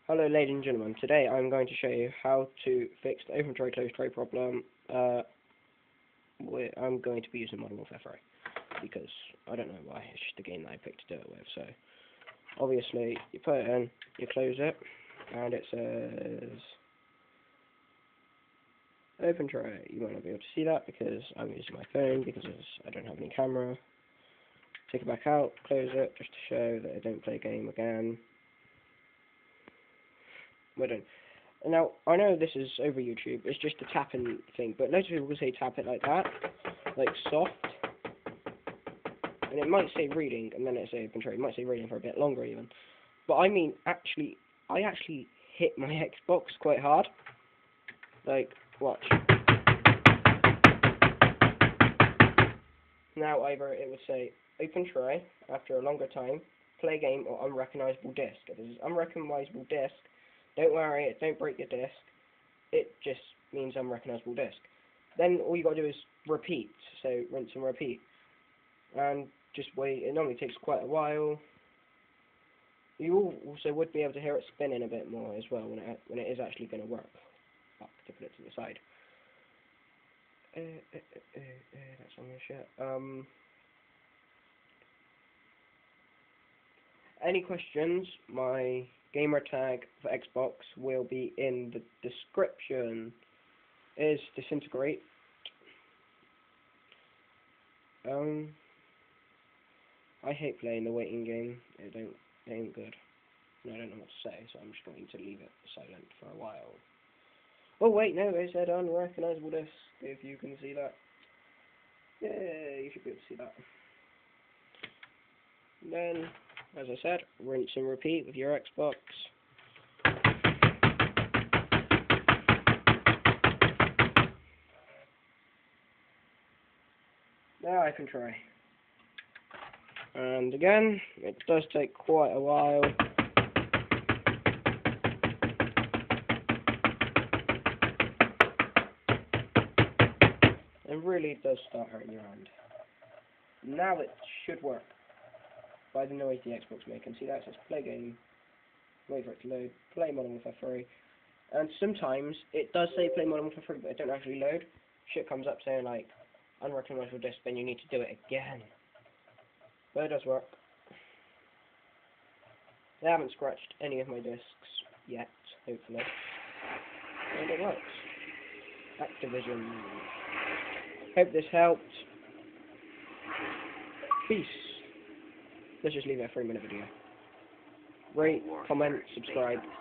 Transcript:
Hello ladies and gentlemen, today I'm going to show you how to fix the open tray closed tray problem. I'm going to be using Modern Warfare 3 because I don't know why, it's just the game that I picked to do it with. So obviously you put it in, you close it, and it says open tray. You might not be able to see that because I'm using my phone because I don't have any camera. Take it back out, close it just to show that I don't play a game again. We're done. Now, I know this is over YouTube, it's just a tapping thing, but loads of people will say tap it like that, like soft, and it might say reading, and then it say open tray. It might say reading for a bit longer even. But I mean, I actually hit my Xbox quite hard. Like, watch. Now either it would say open tray after a longer time, play game, or unrecognizable disk. If it's unrecognizable disk, don't worry, don't break your disk. It just means unrecognizable disk. Then all you got to do is repeat, so rinse and repeat, and just wait. It normally takes quite a while. You also would be able to hear it spinning a bit more as well when it is actually going to work. Fuck, to put it to the side. That's on the shit. Any questions? My gamer tag for Xbox will be in the description. Is Disintegrate. I hate playing the waiting game. It ain't good. And I don't know what to say, so I'm just going to leave it silent for a while. Oh wait, no, it said unrecognizable disk. If you can see that, yeah, you should be able to see that. Then, as I said, rinse and repeat with your Xbox. Now I can try. And again, it does take quite a while. It really does start hurting your hand. Now it should work. By the noise the Xbox making. See that it says play game, wait for it to load, play Modern Warfare 3, and sometimes it does say play Modern Warfare 3 but it don't actually load. Shit comes up saying like unrecognizable disk, then you need to do it again. But it does work. They haven't scratched any of my discs yet, hopefully. And it works. Activision. Hope this helped. Peace. Let's just leave it a 3-minute video. Rate, comment, subscribe.